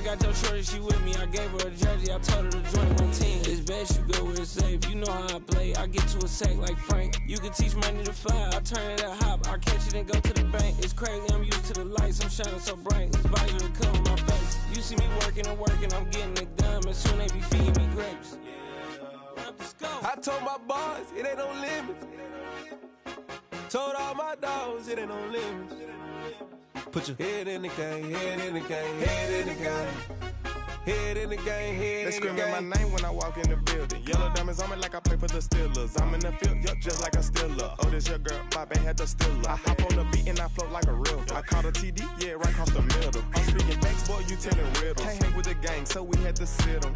got your shorty, she with me. I gave her a jersey, I told her to join my team. It's best you go where it's safe. You know how I play. I get to a sack like Frank. You can teach money to fly. I turn it at hop. I catch it and go to the bank. It's crazy, I'm used to the lights. I'm shining so bright. This visor to cover my face. You see me working and working. I'm getting it done. And soon they be feeding me grapes. I told my boys, it ain't no limits. Told all my dogs, it ain't no limits. Put your head in the game, head in the game, head in the game. Head in the game, head in the game. They screaming my name when I walk in the building. Yellow diamonds on me like I play for the Steelers. I'm in the field, yup, just like a Steeler. Oh, this your girl, my band had the Steeler. I hop on the beat and I float like a river. I caught a TD, yeah, right across the middle. I'm speaking facts, boy, you telling riddles. Can't hang with the gang, so we had to sit them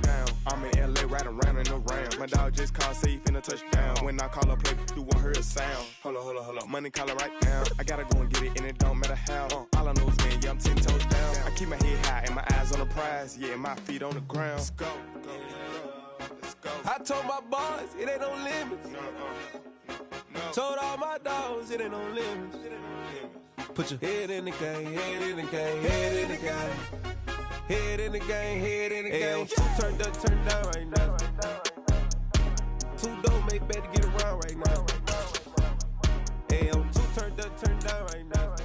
down. I'm in LA, riding around in the round. My dog just called, say he finna touch down. When I call a play, you won't hear a sound. Hold up, money calling right now. I gotta go and get it, and it don't matter how. All I know is, man, yeah, I'm 10 toes down. I keep my head high and my eyes on the prize. Yeah, my feet on the ground. Let's go. I told my boys, it ain't no limits. Told all my dogs, it ain't no limits. Put your head in the game, head in the game, head in the game. Head in the game, head in the game. Two turned up, turned down right now. Two dope make better get around right now. Hey, I'm two turned up, turned down right now.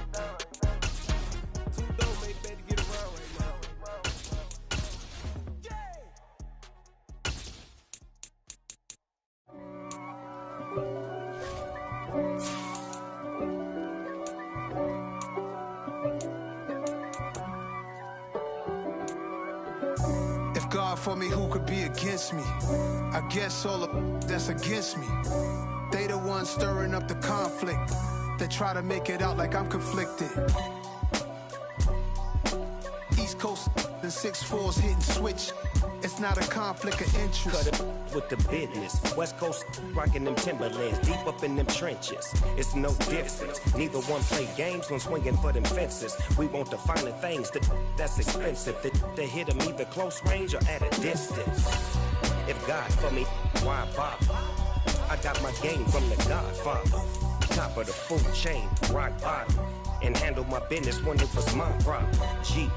Two dope make better get around right now. If God for me, who could be against me? I guess all the that's against me. They the ones stirring up the conflict. They try to make it out like I'm conflicted. East Coast and 6'4's hitting switch. It's not a conflict of interest. Cut it with the business. West Coast rocking them Timberlands, deep up in them trenches. It's no difference. Neither one play games when swinging for them fences. We want the finer things that's expensive. They hit them either close range or at a distance. If God for me, why bother? I got my game from the Godfather. Top of the food chain, rock bottom. And handle my business when it was my problem. G.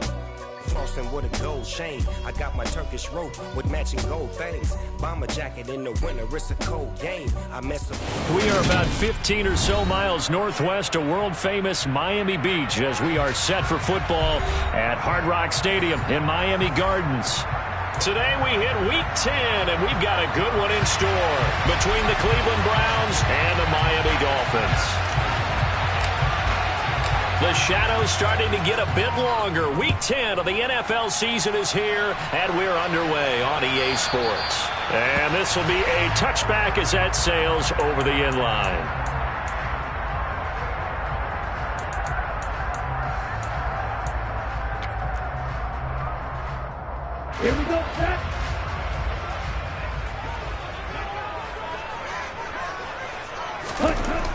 Flossing with a gold chain. I got my Turkish rope with matching gold things. Bomber jacket in the winter, it's a cold game. I mess up. We are about 15 or so miles northwest of world-famous Miami Beach as we are set for football at Hard Rock Stadium in Miami Gardens. Today we hit Week 10, and we've got a good one in store between the Cleveland Browns and the Miami Dolphins. The shadow's starting to get a bit longer. Week 10 of the NFL season is here, and we're underway on EA Sports. And this will be a touchback as that sails over the inline. Here we go, set.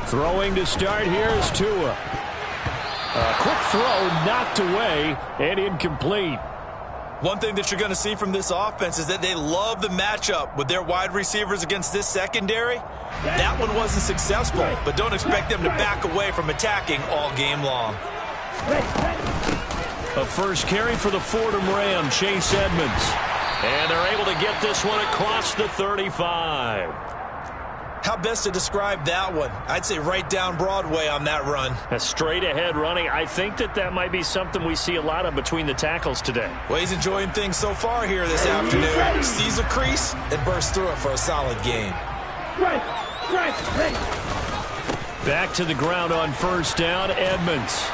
Throwing to start here is Tua. A quick throw knocked away and incomplete. One thing that you're going to see from this offense is that they love the matchup with their wide receivers against this secondary. That one wasn't successful, but don't expect them to back away from attacking all game long. A first carry for the Fordham Ram, Chase Edmonds. And they're able to get this one across the 35. How best to describe that one? I'd say right down Broadway on that run. A straight-ahead running. I think that might be something we see a lot of between the tackles today. Well, he's enjoying things so far here this afternoon. Sees a crease and bursts through it for a solid game. Back to the ground on first down, Edmonds.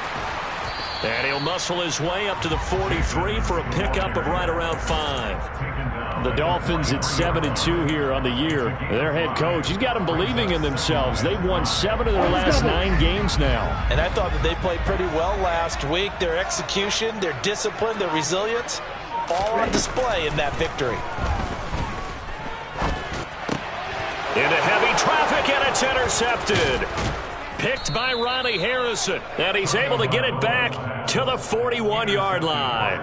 And he'll muscle his way up to the 43 for a pickup of right around 5. The Dolphins at 7-2 here on the year. Their head coach, he's got them believing in themselves. They've won 7 of their last 9 games now. And I thought that they played pretty well last week. Their execution, their discipline, their resilience, all on display in that victory. Into heavy traffic, and it's intercepted. Picked by Ronnie Harrison, and he's able to get it back to the 41-yard line.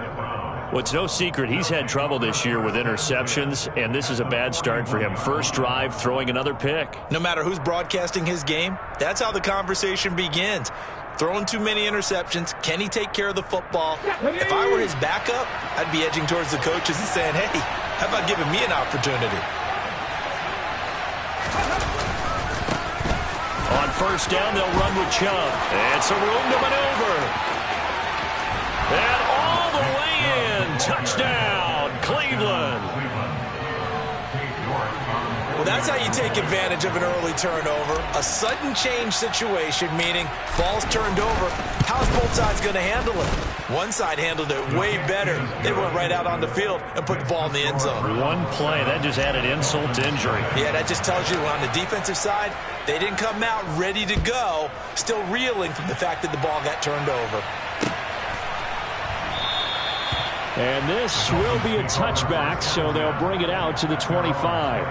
Well, it's no secret he's had trouble this year with interceptions, and this is a bad start for him. First drive, throwing another pick. No matter who's broadcasting his game, that's how the conversation begins. Throwing too many interceptions. Can he take care of the football? If I were his backup, I'd be edging towards the coaches and saying, hey, how about giving me an opportunity? On first down, they'll run with Chubb. It's a room to maneuver. And all the way in. Touchdown, Cleveland. Well, that's how you take advantage of an early turnover. A sudden change situation, meaning ball's turned over. How's both sides going to handle it? One side handled it way better. They went right out on the field and put the ball in the end zone. One play, that just added insult to injury. Yeah, that just tells you on the defensive side, they didn't come out ready to go, still reeling from the fact that the ball got turned over. And this will be a touchback, so they'll bring it out to the 25.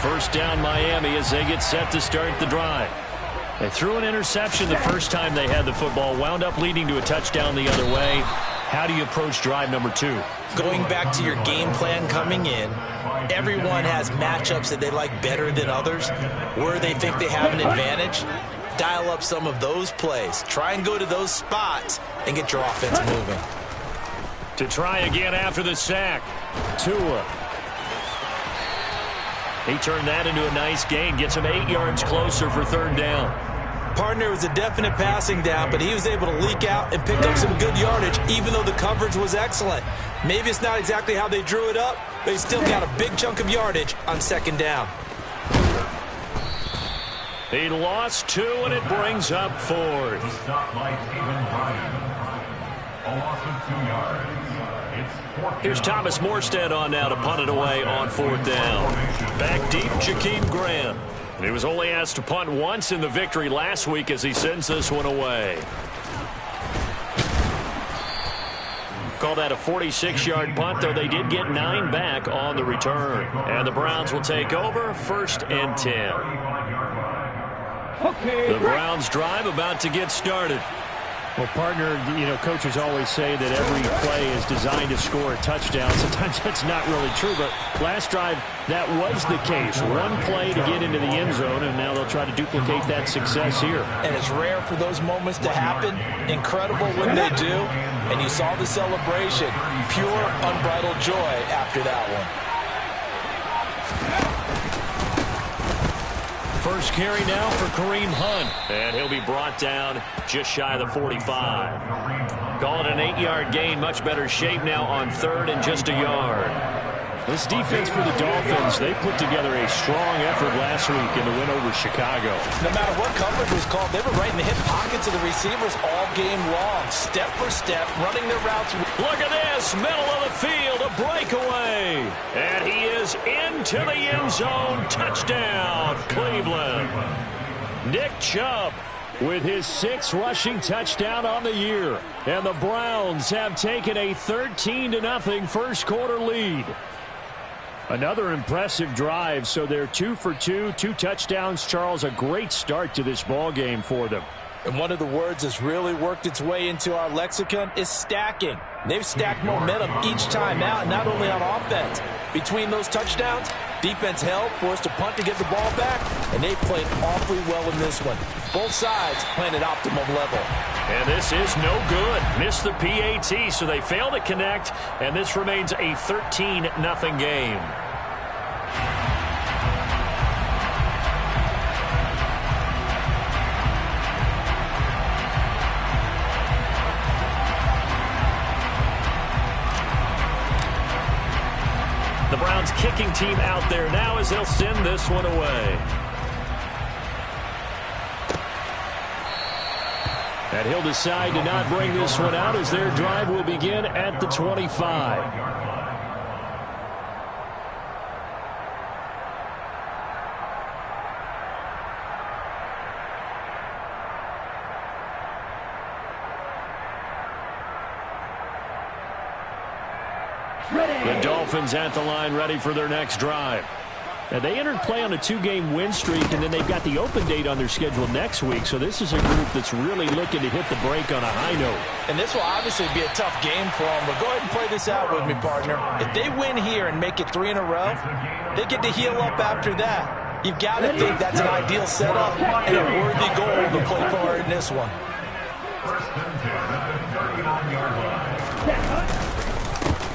First down, Miami, as they get set to start the drive. They threw an interception the first time they had the football, wound up leading to a touchdown the other way. How do you approach drive number 2? Going back to your game plan coming in, everyone has matchups that they like better than others, where they think they have an advantage. Dial up some of those plays. Try and go to those spots and get your offense moving. To try again after the sack, Tua. He turned that into a nice gain, gets him 8 yards closer for third down. Partner was a definite passing down, but he was able to leak out and pick up some good yardage, even though the coverage was excellent. Maybe it's not exactly how they drew it up, but he still got a big chunk of yardage on second down. He lost 2, and it brings up fourth. Here's Thomas Morstead on now to punt it away on fourth down. Back deep, Jakeem Grant. He was only asked to punt once in the victory last week as he sends this one away. Call that a 46-yard punt, though they did get 9 back on the return. And the Browns will take over, 1st and 10. The Browns drive about to get started. Well, partner, coaches always say that every play is designed to score a touchdown. Sometimes that's not really true, but last drive, that was the case. One play to get into the end zone, and now they'll try to duplicate that success here. And it's rare for those moments to happen. Incredible when they do. And you saw the celebration. Pure, unbridled joy after that one. First carry now for Kareem Hunt, and he'll be brought down just shy of the 45. Call it an 8-yard gain, much better shape now on third and just a yard. This defense for the Dolphins, they put together a strong effort last week in the win over Chicago. No matter what coverage was called, they were right in the hip pockets of the receivers all game long, step for step, running their routes. Look at this, middle of the field, a breakaway. And he is into the end zone. Touchdown, Cleveland. Nick Chubb with his 6th rushing touchdown on the year. And the Browns have taken a 13-0 first quarter lead. Another impressive drive, so they're 2 for 2, 2 touchdowns. Charles, a great start to this ball game for them. And one of the words that's really worked its way into our lexicon is stacking. They've stacked momentum each time out, not only on offense. Between those touchdowns, defense held, forced to punt to get the ball back, and they played awfully well in this one. Both sides playing at optimum level. And this is no good. Missed the PAT, so they fail to connect, and this remains a 13-0 game. The Browns kicking team out there now as they'll send this one away. And he'll decide to not bring this one out as their drive will begin at the 25. The Dolphins at the line ready for their next drive. Now, they entered play on a 2-game win streak, and then they've got the open date on their schedule next week. So this is a group that's really looking to hit the break on a high note. And this will obviously be a tough game for them. But go ahead and play this out with me, partner. If they win here and make it 3 in a row, they get to heal up after that. You've got to think that's an ideal setup and a worthy goal to play for in this one.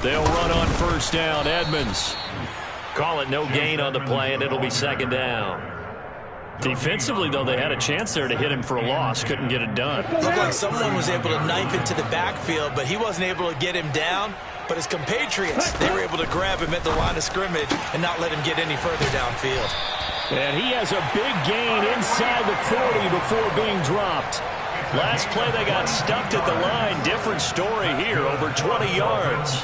They'll run on first down. Edmonds. Call it no gain on the play, and it'll be second down. Defensively, though, they had a chance there to hit him for a loss. Couldn't get it done. Looked like someone was able to knife into the backfield, but he wasn't able to get him down. But his compatriots, they were able to grab him at the line of scrimmage and not let him get any further downfield. And he has a big gain inside the 40 before being dropped. Last play, they got stuffed at the line. Different story here, over 20 yards.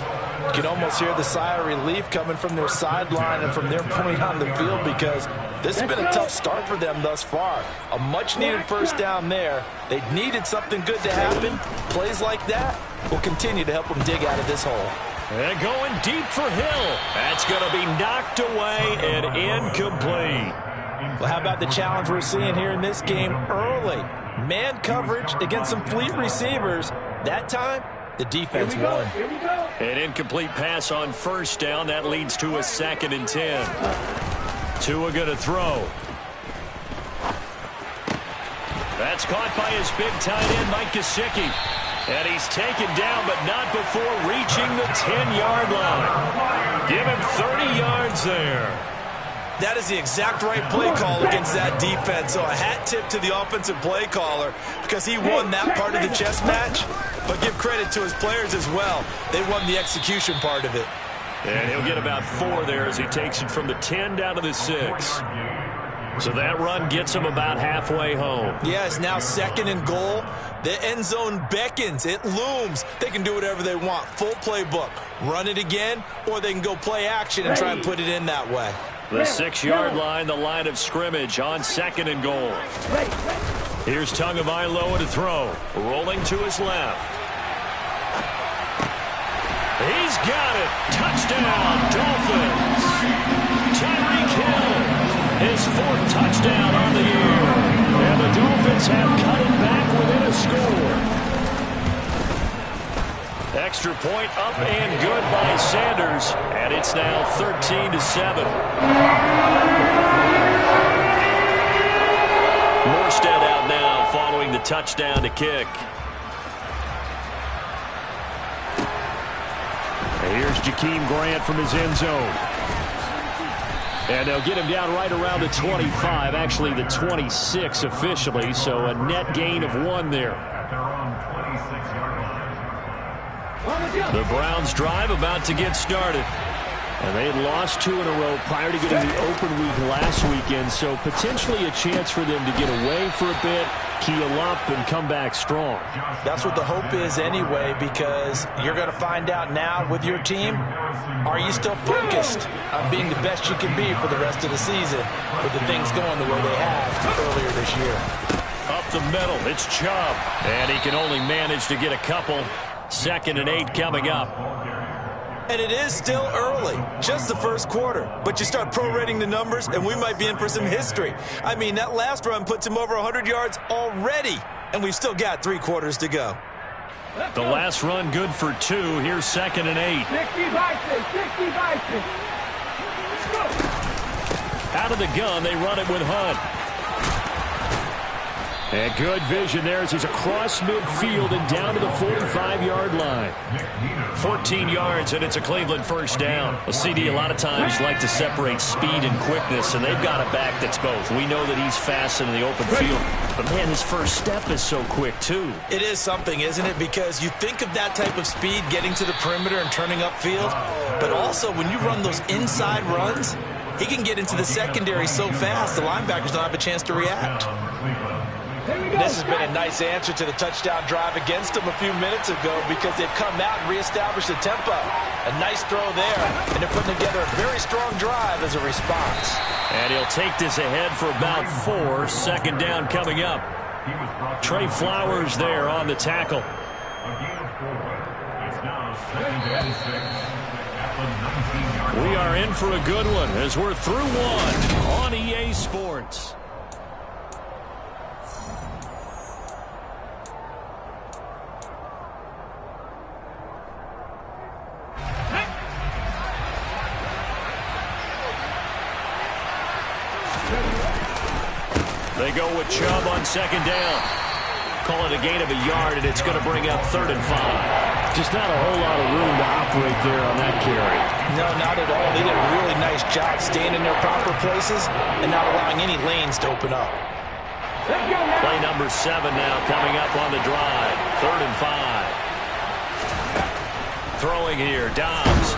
You can almost hear the sigh of relief coming from their sideline and from their point on the field, because this has been a tough start for them thus far. A much-needed first down there. They needed something good to happen. Plays like that will continue to help them dig out of this hole. And going deep for Hill. That's going to be knocked away and incomplete. Well, how about the challenge we're seeing here in this game early? Man coverage against some fleet receivers. That time, the defense won. An incomplete pass on first down. That leads to a 2nd and 10. Tua going to throw. That's caught by his big tight end, Mike Gesicki. And he's taken down, but not before reaching the 10-yard line. Give him 30 yards there. That is the exact right play call against that defense. So a hat tip to the offensive play caller, because he won that part of the chess match. But give credit to his players as well. They won the execution part of it. And he'll get about 4 there as he takes it from the 10 down to the 6. So that run gets him about halfway home. Yeah, it's now 2nd and goal. The end zone beckons. It looms. They can do whatever they want. Full playbook. Run it again, or they can go play action and try and put it in that way. The 6-yard line, the line of scrimmage on 2nd and goal. Here's Tagovailoa to throw. Rolling to his left. He's got it. Touchdown, Dolphins. Tyreek Hill, his 4th touchdown on the year. And the Dolphins have cut it back within a score. Extra point up and good by Sanders, and it's now 13-7. Morstead out now following the touchdown to kick. And here's Jakeem Grant from his end zone. And they'll get him down right around the 25, actually the 26 officially, so a net gain of 1 there. The Browns drive about to get started. And they had lost 2 in a row prior to getting the open week last weekend, so potentially a chance for them to get away for a bit, keel up, and come back strong. That's what the hope is anyway, because you're going to find out now with your team, are you still focused on being the best you can be for the rest of the season with the things going the way they have earlier this year? Up the middle, it's Chubb. And he can only manage to get a couple. 2nd and 8 coming up. And it is still early, just the first quarter. But you start prorating the numbers, and we might be in for some history. I mean, that last run puts him over 100 yards already, and we've still got 3 quarters to go. The last run good for 2. Here's 2nd and 8. 60 Out of the gun, they run it with Hunt. And good vision there as he's across midfield and down to the 45-yard line. 14 yards, and it's a Cleveland first down. A CD a lot of times like to separate speed and quickness, and they've got a back that's both. We know that he's fast in the open field, but, man, his first step is so quick, too. It is something, isn't it? Because you think of that type of speed getting to the perimeter and turning upfield, but also when you run those inside runs, he can get into the secondary so fast the linebackers don't have a chance to react. This has been a nice answer to the touchdown drive against them a few minutes ago, because they've come out and reestablished the tempo. A nice throw there, and they're putting together a very strong drive as a response. And he'll take this ahead for about 4. 2nd down coming up. Trey Flowers there on the tackle. We are in for a good one as we're through 1 on EA Sports. They go with Chubb on second down. Call it a gain of a yard, and it's going to bring up 3rd and 5. Just not a whole lot of room to operate there on that carry. No, not at all. They did a really nice job staying in their proper places and not allowing any lanes to open up. Play number 7 now coming up on the drive. 3rd and 5. Throwing here, Dobbs.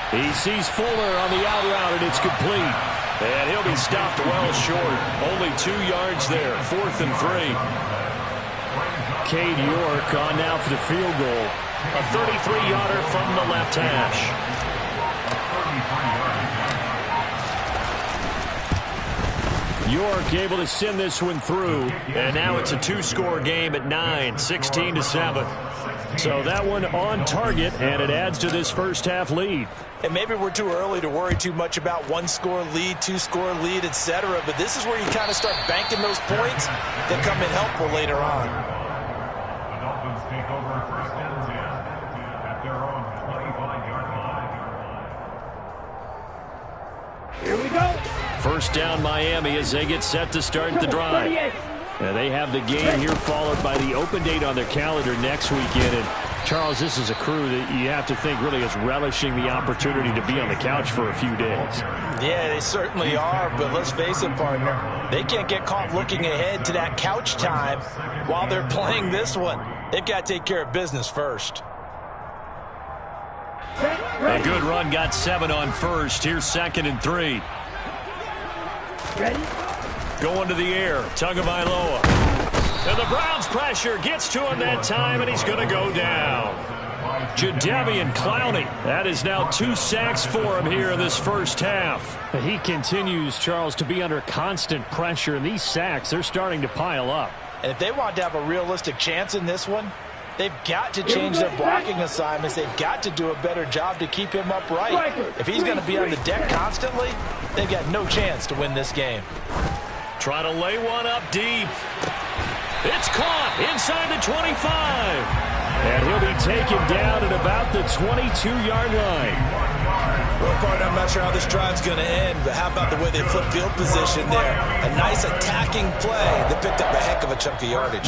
He sees Fuller on the out route, and it's complete. And he'll be stopped well short. Only 2 yards there. 4th and 3. Cade York on now for the field goal. A 33-yarder from the left hash. York able to send this one through. And now it's a 2-score game at 9, 16-7. So that one on target, and it adds to this first half lead. And maybe we're too early to worry too much about 1-score lead, 2-score lead, etc. But this is where you kind of start banking those points that come in helpful later on. The Dolphins take over 1st and 10 at their own 25-yard line. Here we go. First down Miami as they get set to start the drive. They have the game here followed by the open date on their calendar next weekend. And Charles, this is a crew that you have to think really is relishing the opportunity to be on the couch for a few days. Yeah, they certainly are, but let's face it, partner. They can't get caught looking ahead to that couch time while they're playing this one. They've got to take care of business first. A good run got 7 on first. Here's 2nd and 3. Ready? Going to the air. Tagovailoa. And the Browns pressure gets to him that time, and he's going to go down. Jadeveon Clowney. That is now 2 sacks for him here in this first half. He continues, Charles, to be under constant pressure, and these sacks, they're starting to pile up. And if they want to have a realistic chance in this one, they've got to change their blocking assignments. They've got to do a better job to keep him upright. If he's going to be on the deck constantly, they've got no chance to win this game. Try to lay one up deep. It's caught inside the 25. And he'll be taken down at about the 22-yard line. Well, partner, I'm not sure how this drive's going to end, but how about the way they flip field position there? A nice attacking play that picked up a heck of a chunk of yardage.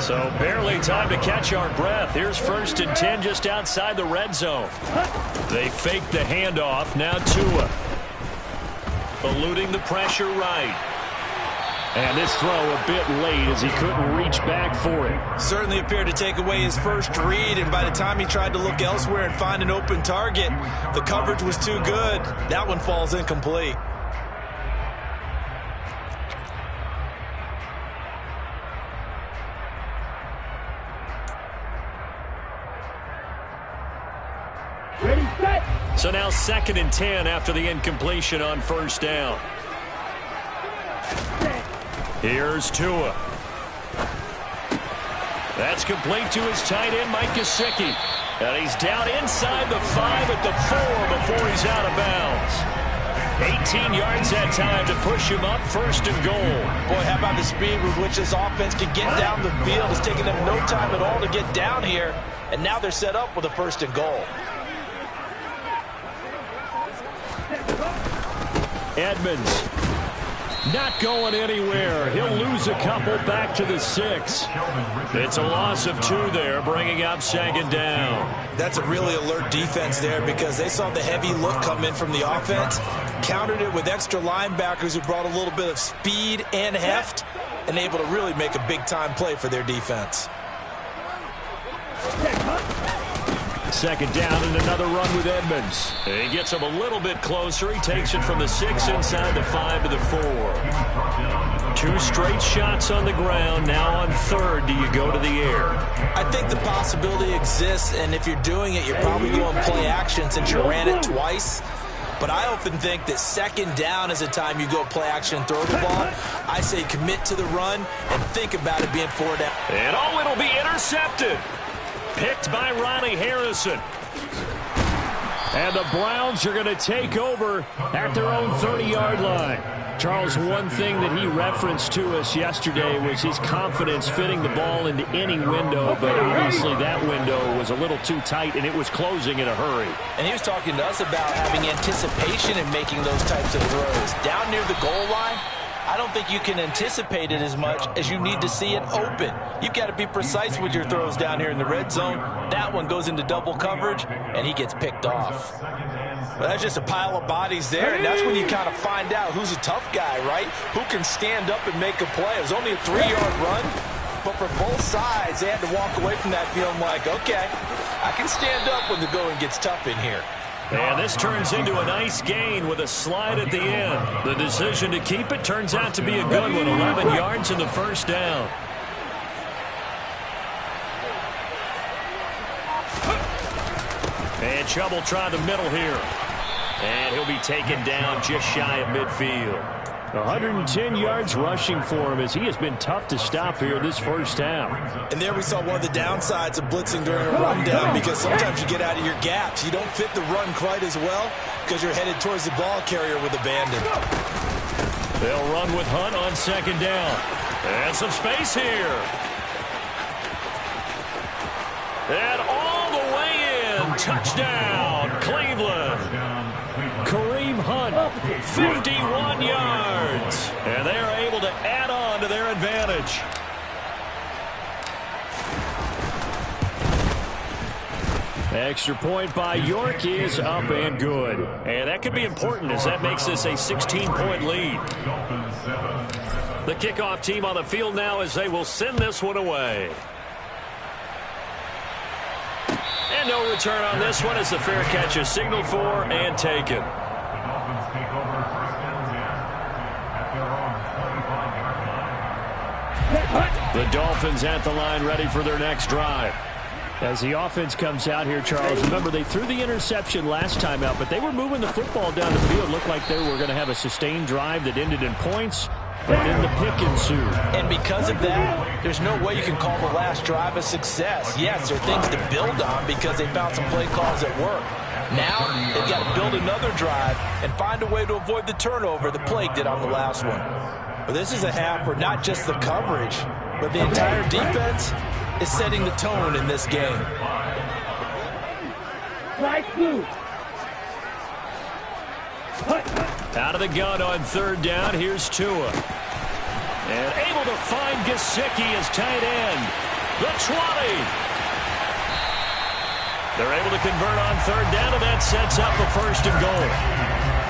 So barely time to catch our breath. Here's 1st and 10 just outside the red zone. They fake the handoff. Now Tua. Eluding the pressure right. And this throw a bit late as he couldn't reach back for it. Certainly appeared to take away his first read, and by the time he tried to look elsewhere and find an open target, the coverage was too good. That one falls incomplete. Ready, set. So now 2nd and 10 after the incompletion on 1st down. Here's Tua. That's complete to his tight end, Mike Gesicki. And he's down inside the 5 at the 4 before he's out of bounds. 18 yards that time to push him up 1st and goal. Boy, how about the speed with which this offense can get down the field? It's taken them no time at all to get down here. And now they're set up with a 1st and goal. Edmonds not going anywhere. He'll lose a couple back to the 6. It's a loss of 2 there, bringing up 2nd down. That's a really alert defense there because they saw the heavy look come in from the offense, countered it with extra linebackers who brought a little bit of speed and heft, and able to really make a big-time play for their defense. 2nd down and another run with Edmonds. He gets him a little bit closer. He takes it from the 6 inside the 5 to the 4. 2 straight shots on the ground. Now on 3rd, do you go to the air? I think the possibility exists, and if you're doing it, you're probably going play action since you ran it twice. But I often think that 2nd down is the time you go play action and throw the ball. I say commit to the run and think about it being 4 down. And it'll be intercepted. Picked by Ronnie Harrison. And the Browns are going to take over at their own 30-yard line. Charles, one thing that he referenced to us yesterday was his confidence fitting the ball into any window, but obviously that window was a little too tight, and it was closing in a hurry. And he was talking to us about having anticipation in making those types of throws. Down near the goal line, I don't think you can anticipate it as much as you need to see it open. You've got to be precise with your throws down here in the red zone. That one goes into double coverage, and he gets picked off. Well, that's just a pile of bodies there, and that's when you kind of find out who's a tough guy, right? Who can stand up and make a play. It was only a 3-yard run, but for both sides, they had to walk away from that feeling like, okay, I can stand up when the going gets tough in here. And this turns into a nice gain with a slide at the end. The decision to keep it turns out to be a good one. 11 yards in the first down. And Chubb will try the middle here. And he'll be taken down just shy of midfield. 110 yards rushing for him as he has been tough to stop here this first half. And there we saw one of the downsides of blitzing during a rundown, because sometimes you get out of your gaps. You don't fit the run quite as well because you're headed towards the ball carrier with abandon. They'll run with Hunt on second down. And some space here. And all the way in. Touchdown, Cleveland. Kareem Hunt, 51 yards. And they are able to add on to their advantage. Extra point by York is up and good. And that could be important as that makes this a 16-point lead. The kickoff team on the field now as they will send this one away. And no return on this one as the fair catch is signaled for and taken. The Dolphins take over first and 10 at their own 25-yard line. The Dolphins at the line ready for their next drive. As the offense comes out here, Charles, remember they threw the interception last time out, but they were moving the football down the field. Looked like they were going to have a sustained drive that ended in points, but then the pick ensued. And because of that, there's no way you can call the last drive a success. Yes, there are things to build on because they found some play calls that work. Now, they've got to build another drive and find a way to avoid the turnover the Plague did on the last one. But this is a half where not just the coverage, but the entire defense is setting the tone in this game. Out of the gun on third down, here's Tua. And able to find Gesicki as tight end. The 20. They're able to convert on third down, and that sets up a first and goal.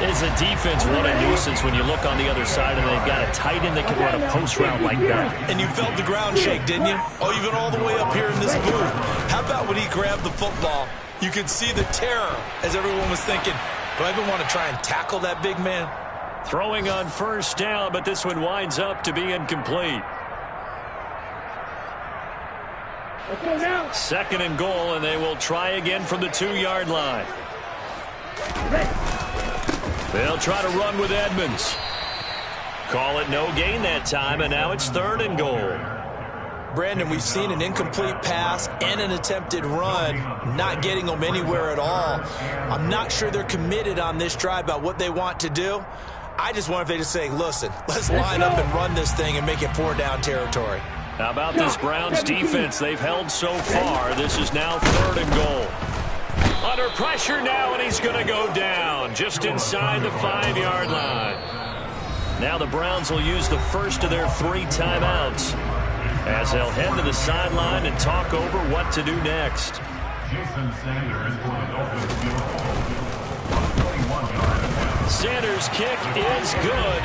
As a defense, what a nuisance when you look on the other side and they've got a tight end that can run a post route like that. And you felt the ground shake, didn't you? Oh, even all the way up here in this booth. How about when he grabbed the football? You could see the terror as everyone was thinking, do I even want to try and tackle that big man? Throwing on first down, but this one winds up to be incomplete. Second and goal, and they will try again from the 2-yard line. They'll try to run with Edmonds. Call it no gain that time, and now it's third and goal. Brandon, we've seen an incomplete pass and an attempted run, not getting them anywhere at all. I'm not sure they're committed on this drive about what they want to do. I just wonder if they just say, listen, let's line up and run this thing and make it 4-down territory. How about this Browns defense they've held so far? This is now third and goal. Under pressure now, and he's going to go down just inside the 5-yard line. Now the Browns will use the first of their 3 timeouts as they'll head to the sideline and talk over what to do next. Jason Sanders for the Dolphins field goal. 21-yard. Sanders' kick is good.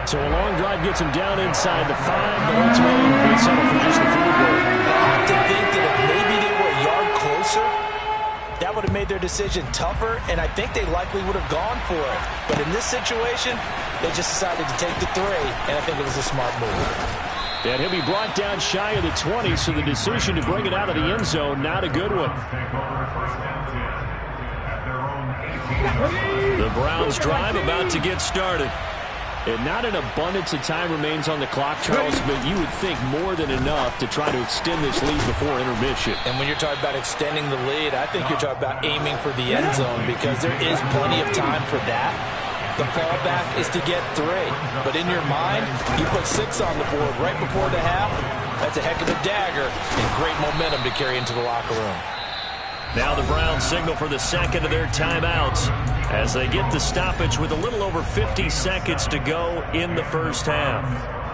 So a long drive gets him down inside the 5, but ultimately they settle for just the field goal. I have to think that if maybe they were a yard closer, that would have made their decision tougher, and I think they likely would have gone for it. But in this situation, they just decided to take the 3, and I think it was a smart move. And he'll be brought down shy of the 20, so the decision to bring it out of the end zone, not a good one. Take over first and 10 at their own 18. The Browns drive about to get started. And not an abundance of time remains on the clock, Charles, but you would think more than enough to try to extend this lead before intermission. And when you're talking about extending the lead, I think you're talking about aiming for the end zone because there is plenty of time for that. The fallback is to get 3. But in your mind, you put 6 on the board right before the half. That's a heck of a dagger and great momentum to carry into the locker room. Now the Browns signal for the second of their timeouts as they get the stoppage with a little over 50 seconds to go in the first half.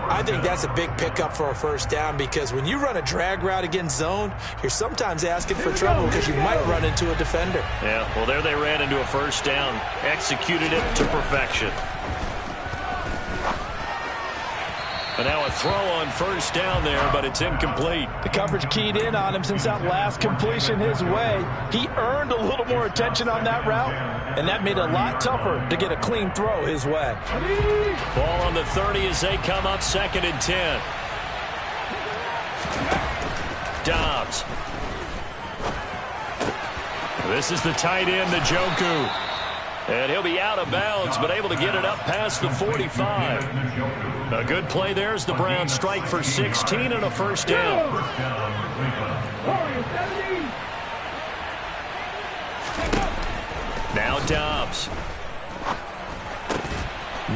I think that's a big pickup for a first down because when you run a drag route against zone, you're sometimes asking for trouble because you might run into a defender. Yeah, well, there they ran into a first down, executed it to perfection. And now a throw on first down there, but it's incomplete. The coverage keyed in on him since that last completion his way. He earned a little more attention on that route, and that made it a lot tougher to get a clean throw his way. Ball on the 30 as they come up 2nd and 10. Dobbs. This is the tight end, Njoku. And he'll be out of bounds, but able to get it up past the 45. A good play there as the Browns strike for 16 and a first down. Now Dobbs.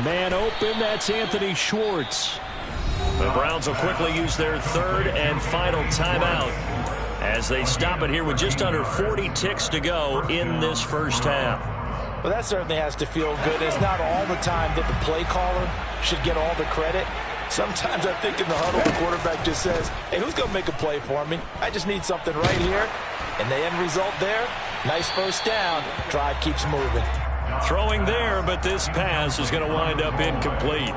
Man open, that's Anthony Schwartz. The Browns will quickly use their third and final timeout as they stop it here with just under 40 ticks to go in this first half. Well, that certainly has to feel good. It's not all the time that the play caller should get all the credit. Sometimes I think in the huddle, the quarterback just says, hey, who's going to make a play for me? I just need something right here. And the end result there, nice first down. Drive keeps moving. Throwing there, but this pass is going to wind up incomplete.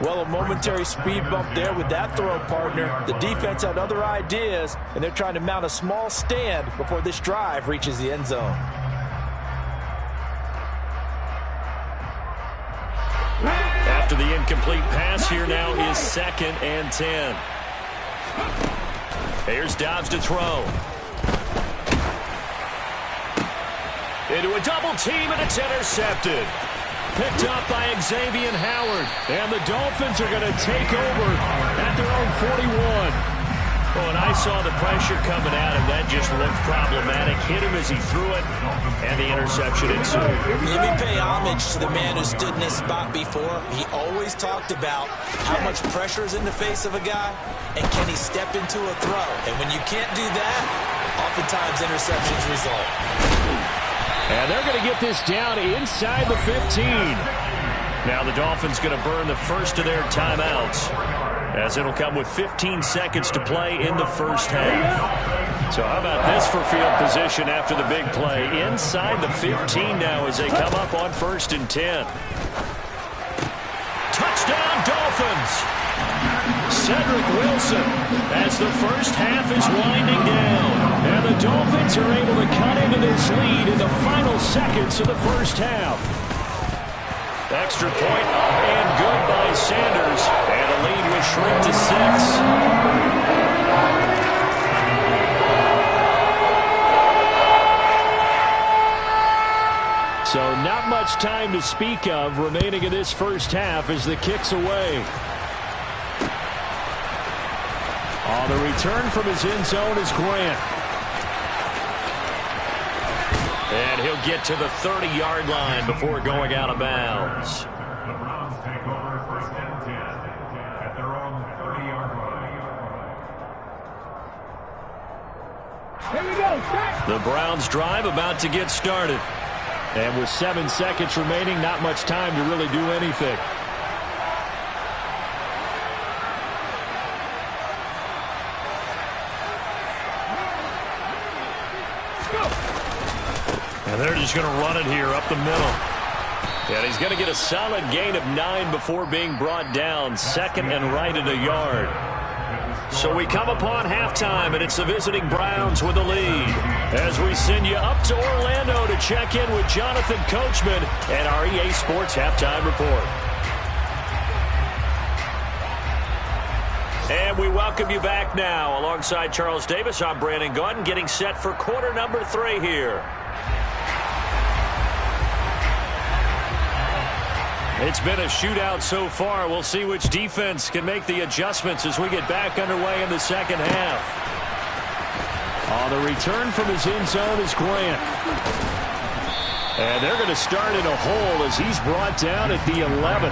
Well, a momentary speed bump there with that throw, partner. The defense had other ideas, and they're trying to mount a small stand before this drive reaches the end zone. After the incomplete pass, here now is 2nd and 10. Here's Dobbs to throw. Into a double team, and it's intercepted. Picked up by Xavier Howard. And the Dolphins are going to take over at their own 41. Oh, and I saw the pressure coming at him. That just looked problematic. Hit him as he threw it, and the interception ensued. Let me pay homage to the man who stood in this spot before. He always talked about how much pressure is in the face of a guy, and can he step into a throw. And when you can't do that, oftentimes interceptions result. And they're going to get this down inside the 15. Now the Dolphins going to burn the first of their timeouts, as it'll come with 15 seconds to play in the first half. So how about this for field position after the big play? Inside the 15 now as they come up on 1st and 10. Touchdown, Dolphins! Cedric Wilson as the first half is winding down. And the Dolphins are able to cut into this lead in the final seconds of the first half. Extra point up and good by Sanders. And the lead will shrink to 6. So not much time to speak of remaining in this first half as the kick's away. On the return from his end zone is Grant. And he'll get to the 30-yard line before going out of bounds. The Browns take over 1st and 10 at their own 30-yard line. Here we go, set. The Browns drive about to get started. And with 7 seconds remaining, not much time to really do anything. And they're just going to run it here up the middle. And he's going to get a solid gain of 9 before being brought down. 2nd and right at a yard. So we come upon halftime, and it's the visiting Browns with the lead. As we send you up to Orlando to check in with Jonathan Coachman and our EA Sports Halftime Report. And we welcome you back now. Alongside Charles Davis, I'm Brandon Gaudin, getting set for quarter number 3 here. It's been a shootout so far. We'll see which defense can make the adjustments as we get back underway in the second half. On the return from his end zone is Grant. And they're going to start in a hole as he's brought down at the 11.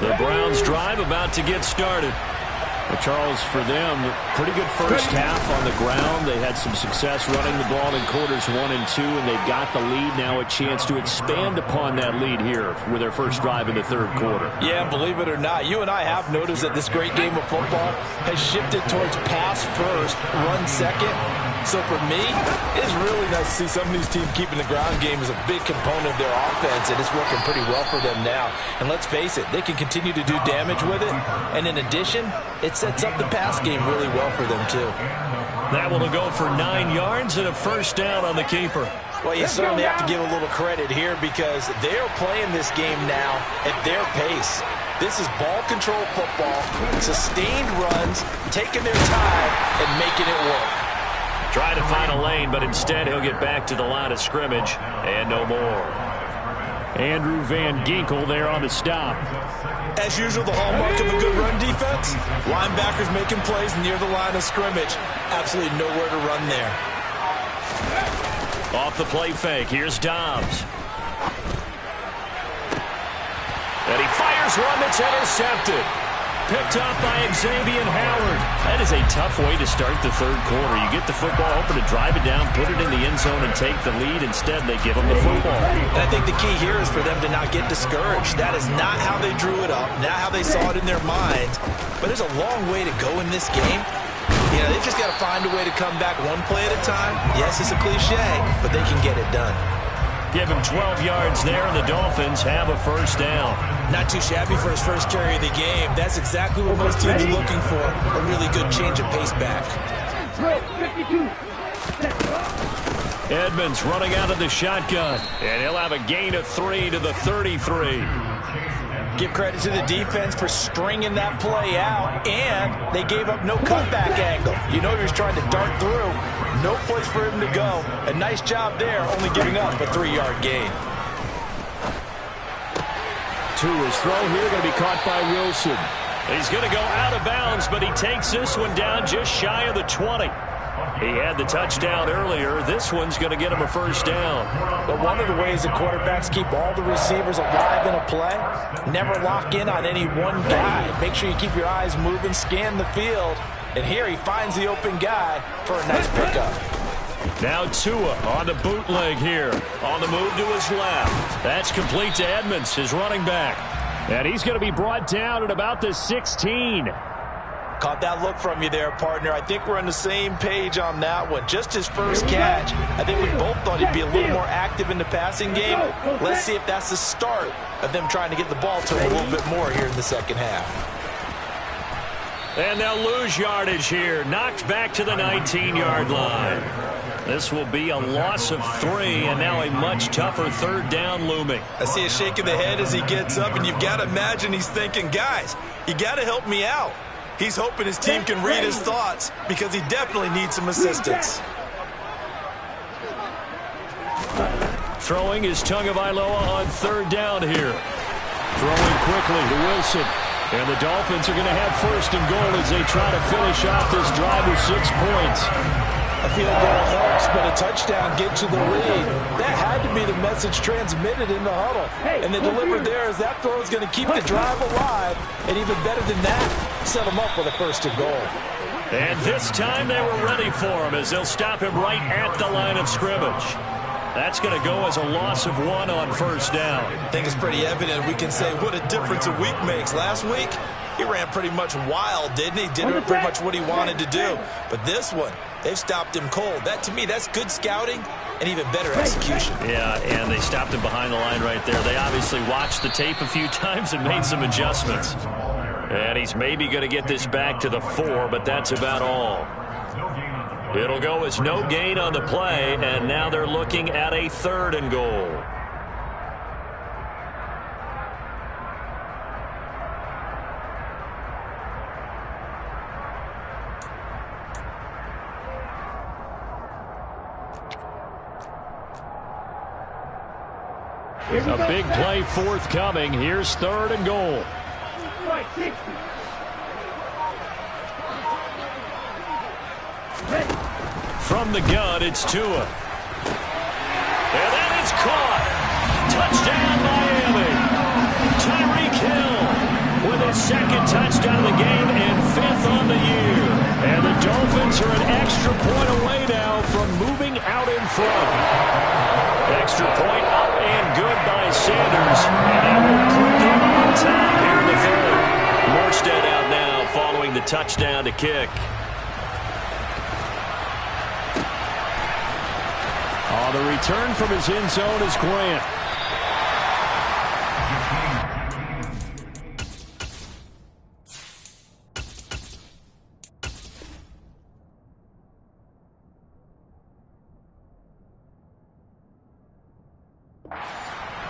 The Browns drive about to get started. Well, Charles, for them, pretty good first half on the ground. They had some success running the ball in quarters 1 and 2, and they got the lead. Now a chance to expand upon that lead here with their first drive in the third quarter. Yeah, believe it or not, you and I have noticed that this great game of football has shifted towards pass first, run second. So for me, it's really nice to see some of these teams keeping the ground game as a big component of their offense, and it's working pretty well for them now. And let's face it, they can continue to do damage with it. And in addition, it sets up the pass game really well for them, too. That will go for 9 yards and a first down on the keeper. Well, you certainly have to give a little credit here because they're playing this game now at their pace. This is ball control football, sustained runs, taking their time, and making it work. Try to find a lane, but instead he'll get back to the line of scrimmage and no more. Andrew Van Ginkel there on the stop. As usual, the hallmark of a good run defense, linebackers making plays near the line of scrimmage. Absolutely nowhere to run there. Off the play fake, here's Dobbs. And he fires one that's intercepted. Picked up by Xavier Howard. That is a tough way to start the third quarter. You get the football, hoping to drive it down, put it in the end zone, and take the lead. Instead, they give them the football. And I think the key here is for them to not get discouraged. That is not how they drew it up, not how they saw it in their minds. But there's a long way to go in this game. You know, they've just got to find a way to come back one play at a time. Yes, it's a cliche, but they can get it done. Give him 12 yards there, and the Dolphins have a first down. Not too shabby for his first carry of the game. That's exactly what most teams are looking for, a really good change of pace back. Edmonds running out of the shotgun, and he'll have a gain of 3 to the 33. Give credit to the defense for stringing that play out, and they gave up no cutback angle. You know he was trying to dart through. No place for him to go. A nice job there, only giving up a 3-yard gain. Tua's throw here going to be caught by Wilson. He's going to go out of bounds, but he takes this one down just shy of the 20. He had the touchdown earlier. This one's going to get him a first down. But one of the ways that quarterbacks keep all the receivers alive in a play, never lock in on any one guy. Make sure you keep your eyes moving, scan the field. And here he finds the open guy for a nice pickup. Now Tua on the bootleg here. On the move to his left. That's complete to Edmonds, his running back. And he's going to be brought down at about the 16. Caught that look from you there, partner. I think we're on the same page on that one. Just his first catch. I think we both thought he'd be a little more active in the passing game. Let's see if that's the start of them trying to get the ball to him a little bit more here in the second half. And they'll lose yardage here. Knocked back to the 19-yard line. This will be a loss of 3, and now a much tougher third down looming. I see a shake of the head as he gets up, and you've got to imagine he's thinking, guys, you got to help me out. He's hoping his team can read his thoughts because he definitely needs some assistance. Throwing is Tagovailoa on third down here. Throwing quickly to Wilson. And the Dolphins are going to have first and goal as they try to finish off this drive with 6 points. A field goal helps, but a touchdown gets you the lead. That had to be the message transmitted in the huddle. And they delivered there as that throw is going to keep the drive alive. And even better than that, set them up with a first and goal. And this time they were ready for him as they'll stop him right at the line of scrimmage. That's going to go as a loss of 1 on first down. I think it's pretty evident. We can say what a difference a week makes. Last week, he ran pretty much wild, didn't he? Did pretty much what he wanted to do. But this one, they've stopped him cold. That, to me, that's good scouting and even better execution. Yeah, and they stopped him behind the line right there. They obviously watched the tape a few times and made some adjustments. And he's maybe going to get this back to the 4, but that's about all. It'll go as no gain on the play, and now they're looking at a third and goal. A big play forthcoming. Here's third and goal. From the gun, it's Tua. And that is caught. Touchdown, Miami. Tyreek Hill His second touchdown of the game and 5th on the year. And the Dolphins are an extra point away now from moving out in front. Extra point up and good by Sanders. And that will put them on top here in the third. Morstead out now following the touchdown to kick. The return from his end zone is Grant.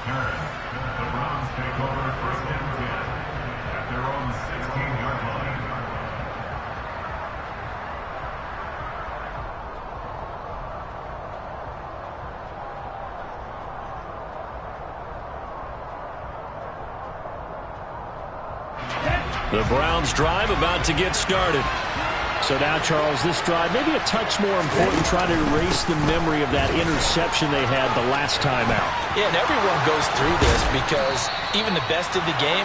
The Browns take over 1st and 10 at their own 16-yard line. The Browns drive about to get started. So now, Charles, this drive maybe a touch more important, trying to erase the memory of that interception they had the last time out. Yeah, and everyone goes through this because even the best of the game,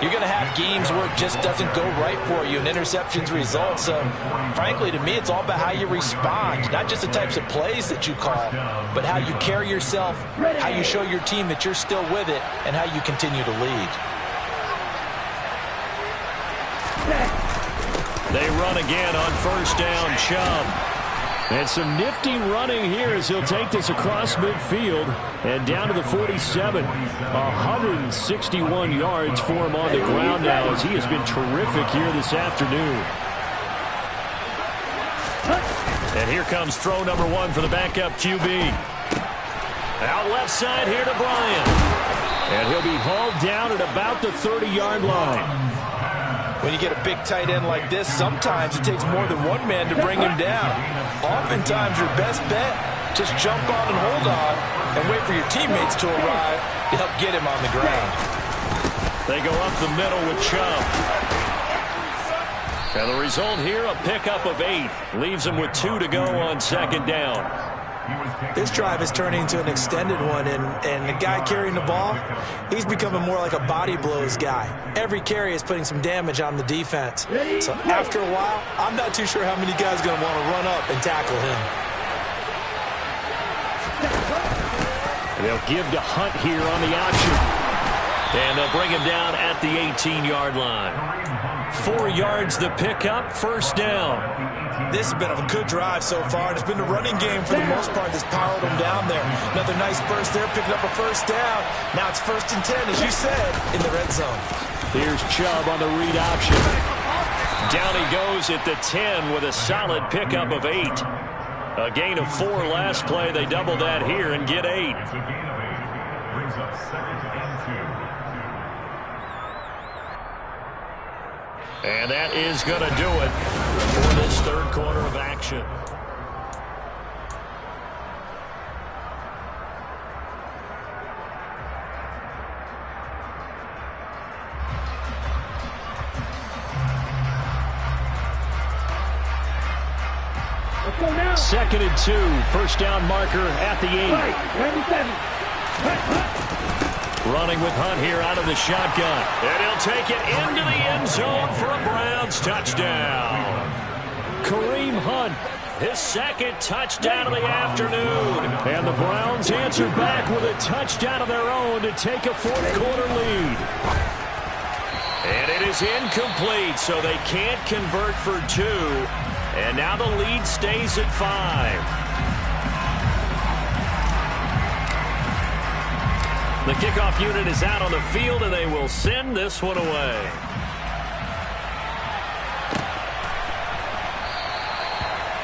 you're going to have games where it just doesn't go right for you and interceptions result. So, frankly, to me, it's all about how you respond, not just the types of plays that you call, but how you carry yourself, how you show your team that you're still with it, and how you continue to lead. They run again on 1st down, Chubb. And some nifty running here as he'll take this across midfield and down to the 47. 161 yards for him on the ground now as he has been terrific here this afternoon. And here comes throw number 1 for the backup QB. Out left side here to Bryant. And he'll be hauled down at about the 30-yard line. When you get a big tight end like this, sometimes it takes more than one man to bring him down. Oftentimes, your best bet, just jump on and hold on and wait for your teammates to arrive to help get him on the ground. They go up the middle with Chubb. And the result here, a pickup of 8. Leaves him with 2 to go on 2nd down. This drive is turning into an extended one, and the guy carrying the ball, he's becoming more like a body blows guy. Every carry is putting some damage on the defense. So after a while, I'm not too sure how many guys are going to want to run up and tackle him. They'll give to Hunt here on the option. And they'll bring him down at the 18-yard line. 4 yards the pickup, 1st down. This has been a good drive so far, and it's been the running game for the most part that's powered them down there. Another nice burst there, picking up a 1st down. Now it's 1st and 10, as you said, in the red zone. Here's Chubb on the read option. Down he goes at the 10 with a solid pickup of 8. A gain of 4 last play. They double that here and get 8. It's a gain of 8. Brings up 2nd and 2. And that is going to do it for this 3rd quarter of action. Let's go now. 2nd and 2. 1st down marker at the 8. Right, 97. Running with Hunt here out of the shotgun. And he'll take it into the end zone for a Browns touchdown. Kareem Hunt, his 2nd touchdown of the afternoon. And the Browns answer back with a touchdown of their own to take a 4th quarter lead. And it is incomplete, so they can't convert for 2. And now the lead stays at 5. The kickoff unit is out on the field, and they will send this one away.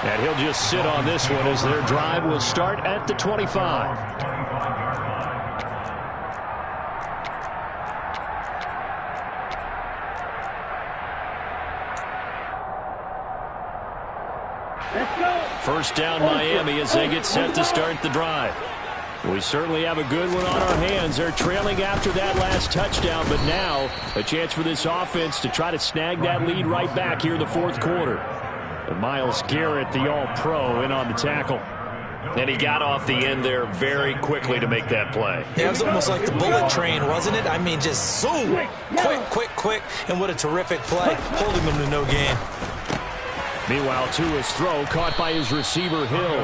And he'll just sit on this one as their drive will start at the 25. Let's go. 1st down Miami as they get set to start the drive. We certainly have a good one on our hands. They're trailing after that last touchdown, but now a chance for this offense to try to snag that lead right back here in the 4th quarter. And Myles Garrett, the All-Pro, in on the tackle. And he got off the end there very quickly to make that play. It was almost like the bullet train, wasn't it? I mean, just zoom. Quick. And what a terrific play, holding him to no gain. Meanwhile, Tua's throw caught by his receiver, Hill.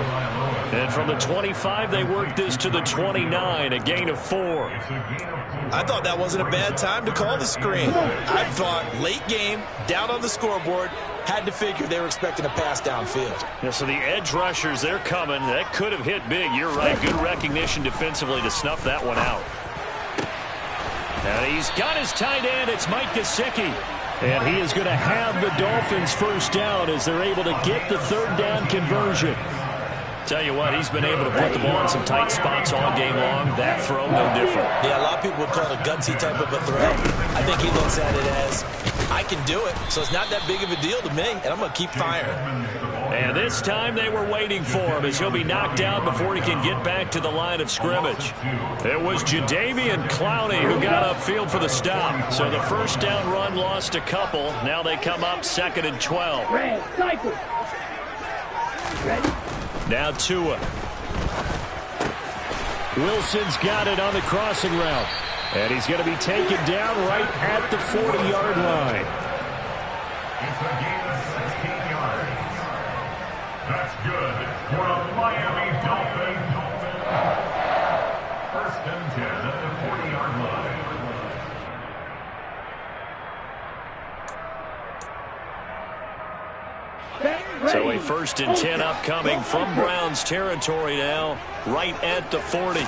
And from the 25, they worked this to the 29, a gain of 4. I thought that wasn't a bad time to call the screen. I thought late game, down on the scoreboard, had to figure they were expecting a pass downfield. Yeah, so the edge rushers, they're coming. That could have hit big. You're right. Good recognition defensively to snuff that one out. And he's got his tight end. It's Mike Gesicki. And he is going to have the Dolphins first down as they're able to get the third down conversion. Tell you what, he's been able to put the ball in some tight spots all game long. That throw, no different. Yeah, a lot of people would call it a gutsy type of a throw. I think he looks at it as, I can do it, so it's not that big of a deal to me, and I'm going to keep firing. And this time they were waiting for him as he'll be knocked down before he can get back to the line of scrimmage. It was Jadeveon Clowney who got upfield for the stop. So the first down run lost a couple. Now they come up 2nd and 12. Now Tua. Wilson's got it on the crossing route. And he's going to be taken down right at the 40-yard line. It's a gain of 16 yards. That's good for the Miami Dolphins. 1st and 10 at the 40-yard line. So a 1st and 10 upcoming from Browns territory now, right at the 40.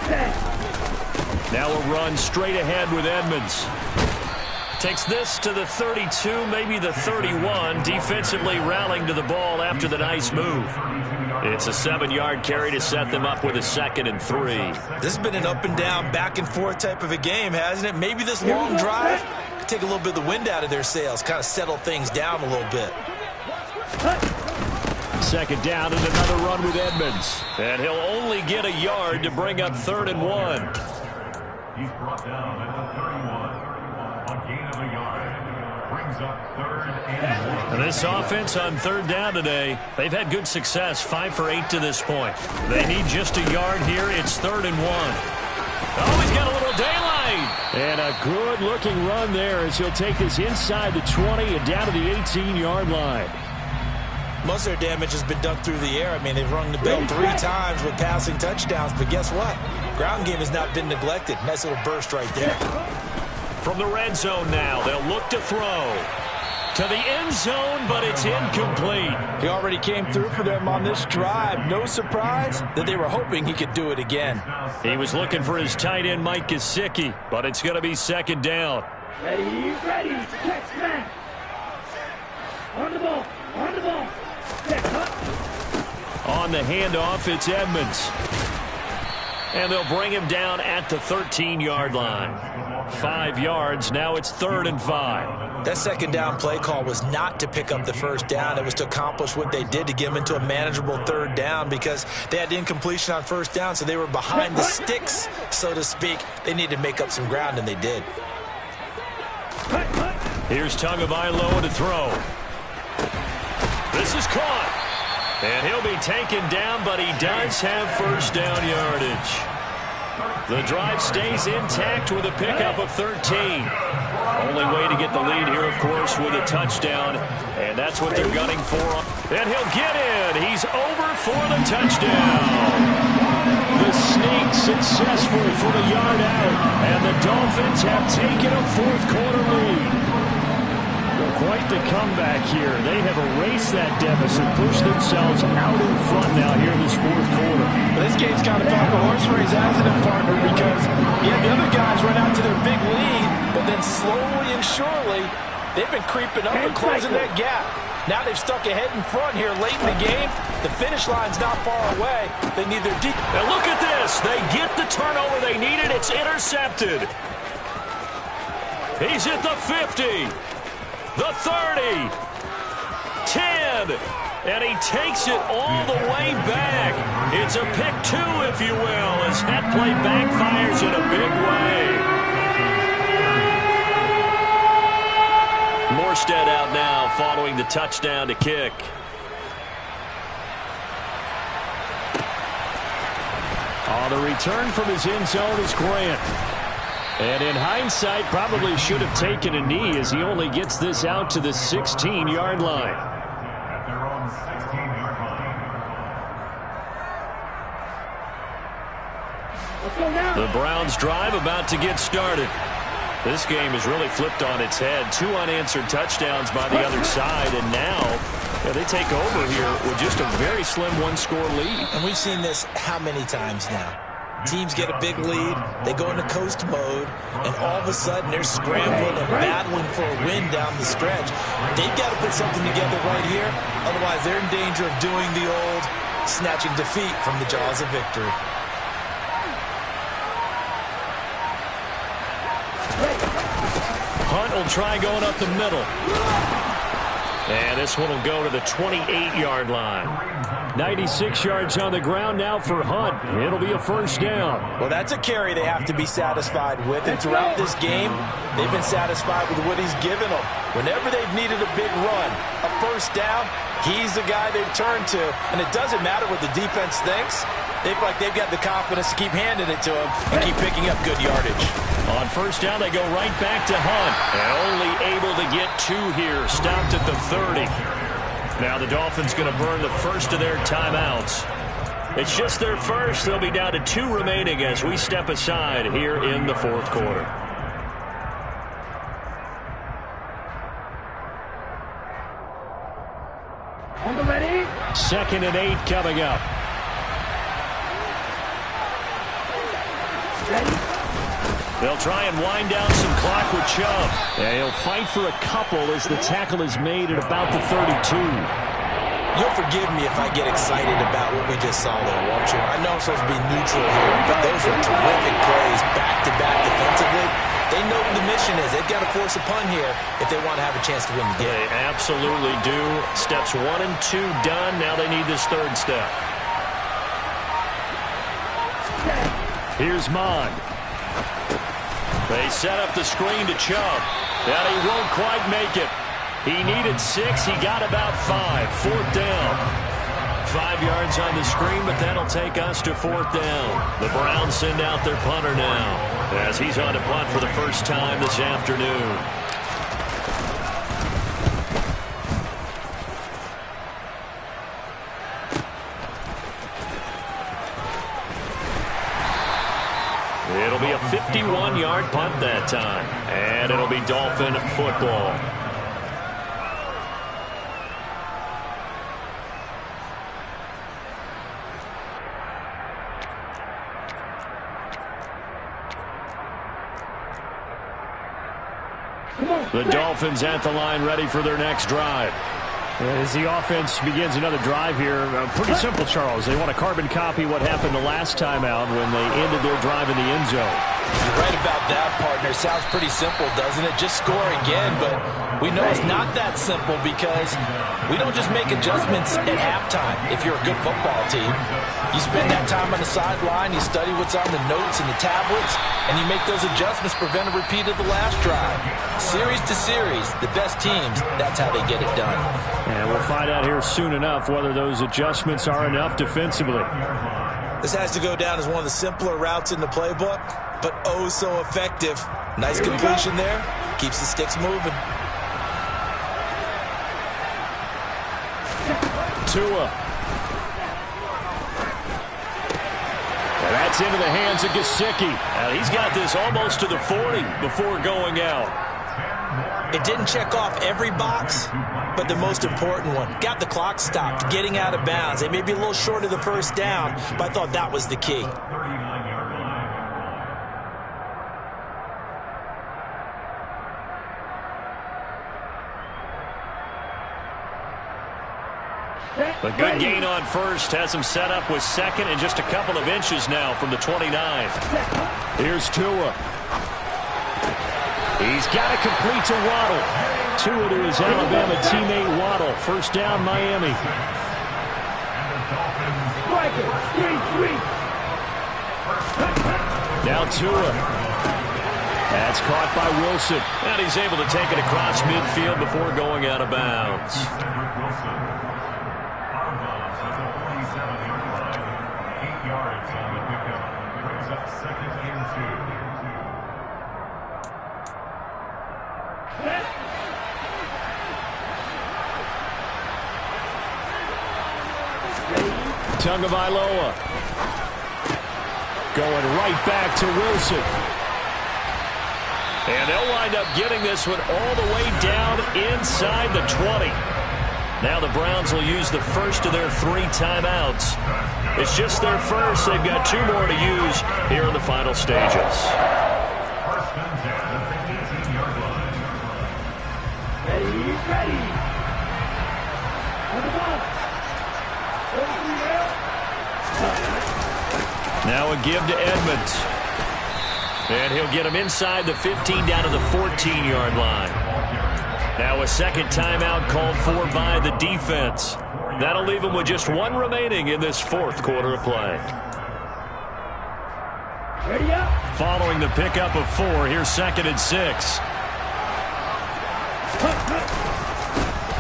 Now a run straight ahead with Edmonds. Takes this to the 32, maybe the 31, defensively rallying to the ball after the nice move. It's a 7-yard carry to set them up with a 2nd and 3. This has been an up and down, back and forth type of a game, hasn't it? Maybe this long drive could take a little bit of the wind out of their sails, kind of settle things down a little bit. 2nd down and another run with Edmonds. And he'll only get a yard to bring up 3rd and 1. He's brought down at the 31. A gain of a yard. Brings up 3rd and 1. And this offense on 3rd down today, they've had good success, 5 for 8 to this point. They need just a yard here. It's 3rd and 1. Oh, he's got a little daylight. And a good-looking run there as he'll take this inside the 20 and down to the 18-yard line. Most of their damage has been done through the air. I mean, they've rung the bell 3 times with passing touchdowns, but guess what? Ground game has not been neglected. Nice little burst right there. From the red zone now, they'll look to throw. To the end zone, but it's incomplete. He already came through for them on this drive. No surprise that they were hoping he could do it again. He was looking for his tight end, Mike Gesicki, but it's going to be 2nd down. Ready, catch back. On the ball. On the handoff, it's Edmonds. And they'll bring him down at the 13-yard line. 5 yards, now it's 3rd and 5. That 2nd down play call was not to pick up the 1st down. It was to accomplish what they did to get them into a manageable 3rd down because they had incompletion on 1st down, so they were behind the sticks, so to speak. They needed to make up some ground, and they did. Here's Tagovailoa to throw. This is caught. And he'll be taken down, but he does have 1st down yardage. The drive stays intact with a pickup of 13. Only way to get the lead here, of course, with a touchdown. And that's what they're gunning for. And he'll get in. He's over for the touchdown. The sneak successful for the yard out. And the Dolphins have taken a 4th quarter lead. Quite the comeback here. They have erased that deficit, pushed themselves out in front now here in this 4th quarter. This game's kind of found the horse race, hasn't it, partner? Because, yeah, the other guys run out to their big lead, but then slowly and surely, they've been creeping up and closing that gap. Now they've stuck ahead in front here late in the game. The finish line's not far away. They need their deep. And look at this. They get the turnover they needed. It's intercepted. He's at the 50. The 30, 10, and he takes it all the way back. It's a pick 2, if you will, as that play backfires in a big way. Morstead out now following the touchdown to kick. On the return from his end zone is Grant. And in hindsight, probably should have taken a knee as he only gets this out to the 16-yard line. At their own 16-yard line. Let's go now. The Browns drive about to get started. This game is really flipped on its head. 2 unanswered touchdowns by the other side, and now they take over here with just a very slim one-score lead. And we've seen this how many times now? Teams get a big lead, they go into coast mode, and all of a sudden they're scrambling and battling for a win down the stretch. They've got to put something together right here, otherwise they're in danger of doing the old snatching defeat from the jaws of victory. Hunt will try going up the middle. And this one will go to the 28-yard line. 96 yards on the ground now for Hunt. It'll be a first down. Well, that's a carry they have to be satisfied with. And throughout this game, they've been satisfied with what he's given them. Whenever they've needed a big run, a first down, he's the guy they've turned to. And it doesn't matter what the defense thinks. They feel like they've got the confidence to keep handing it to him and keep picking up good yardage. On first down, they go right back to Hunt. And only able to get 2 here. Stopped at the 30. Now the Dolphins going to burn the first of their timeouts. It's just their first. They'll be down to 2 remaining as we step aside here in the fourth quarter. On the ready. 2nd and 8 coming up. Ready. They'll try and wind down some clock with Chubb. And he'll fight for a couple as the tackle is made at about the 32. You'll forgive me if I get excited about what we just saw there, won't you? I know I'm supposed to be neutral here, but those are terrific plays back-to-back defensively. They know what the mission is. They've got to force a punt here if they want to have a chance to win the game. They absolutely do. Steps 1 and 2 done. Now they need this 3rd step. Here's Mon. They set up the screen to Chubb. And he won't quite make it. He needed 6. He got about 5. 4th down. 5 yards on the screen, but that'll take us to 4th down. The Browns send out their punter now as he's on to punt for the first time this afternoon. It'll be a 51-yard punt that time, and it'll be Dolphin football. The Dolphins at the line ready for their next drive. As the offense begins another drive here, pretty simple, Charles. They want to carbon copy what happened the last time out when they ended their drive in the end zone. You're right about that, partner. Sounds pretty simple, doesn't it? Just score again, but we know it's not that simple because we don't just make adjustments at halftime if you're a good football team. You spend that time on the sideline, you study what's on the notes and the tablets, and you make those adjustments, prevent a repeat of the last drive. Series to series, the best teams, that's how they get it done. And we'll find out here soon enough whether those adjustments are enough defensively. This has to go down as one of the simpler routes in the playbook, but oh so effective. Nice completion there. Keeps the sticks moving. Tua. And that's into the hands of Gesicki. And he's got this almost to the 40 before going out. It didn't check off every box, but the most important one. Got the clock stopped, getting out of bounds. They may be a little short of the first down, but I thought that was the key. A good gain on first has him set up with 2nd and just a couple of inches now from the 29. Here's Tua. He's got to complete to Waddle. Tua to his Alabama teammate Waddle. First down, Miami. Now Tua. That's caught by Wilson. And he's able to take it across midfield before going out of bounds. Out of bounds at the 47-yard line. 8 yards on the pickup. brings up 2nd and 2. Tagovailoa going right back to Wilson. And they'll wind up getting this one all the way down inside the 20. Now the Browns will use the first of their 3 timeouts. It's just their first. They've got 2 more to use here in the final stages. 1st and 10 at the 18-yard line. Ready. On the ball. Now a give to Edmonds. And he'll get him inside the 15 down to the 14-yard line. Now a second timeout called for by the defense. That'll leave him with just 1 remaining in this 4th quarter of play. Ready up. Following the pickup of 4, here's 2nd and 6.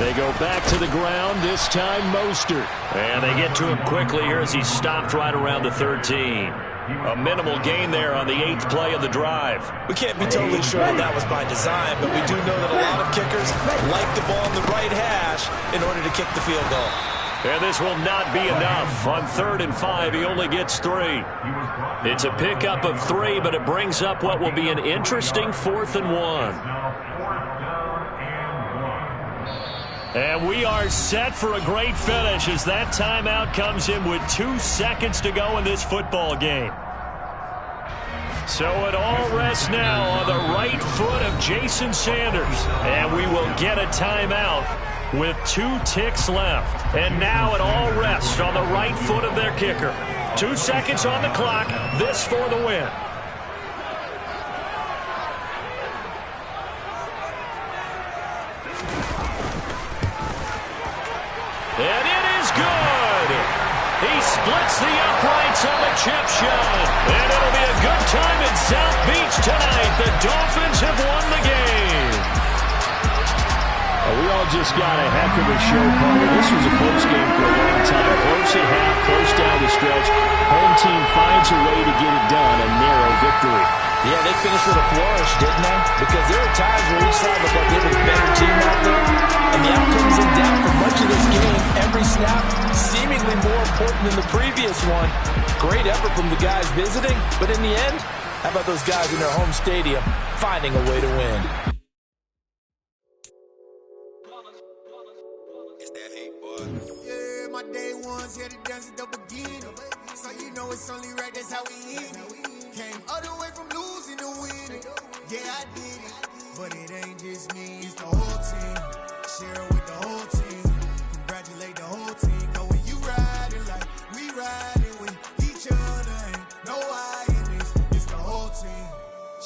They go back to the ground, this time Mostert. And they get to him quickly here as he's stopped right around the 13. A minimal gain there on the 8th play of the drive. We can't be totally sure that was by design, but we do know that a lot of kickers like the ball in the right hash in order to kick the field goal. And this will not be enough. On 3rd and 5, he only gets 3. It's a pickup of 3, but it brings up what will be an interesting 4th and 1. And we are set for a great finish as that timeout comes in with 2 seconds to go in this football game. So it all rests now on the right foot of Jason Sanders. And we will get a timeout with 2 ticks left. And now it all rests on the right foot of their kicker. 2 seconds on the clock. This for the win. And it is good. He splits the uprights on the chip shot. And it'll be a good time in South Beach tonight. The Dolphins have won the game. We all just got a heck of a show, partner. This was a close game for a long time. Close at half, close down the stretch. Home team finds a way to get it done. A narrow victory. Yeah, they finished with a flourish, didn't they? Because there were times where each side looked like they were the better team out there. And the outcomes in doubt for much of this game. Every snap seemingly more important than the previous one. Great effort from the guys visiting. But in the end, how about those guys in their home stadium finding a way to win? It's that hate, boy. Yeah, my day ones here to dance at the beginning. So you know it's only right, that's how we eat. Came all the way from losing to winning. Yeah, I did it. But it ain't just me, it's the whole team. Share it with the whole team. Congratulate the whole team. Cause when you riding like we riding with each other, ain't no I in this. It's the whole team.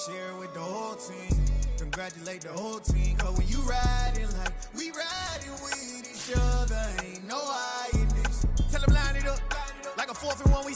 Share it with the whole team. Congratulate the whole team. Cause when you riding like we riding.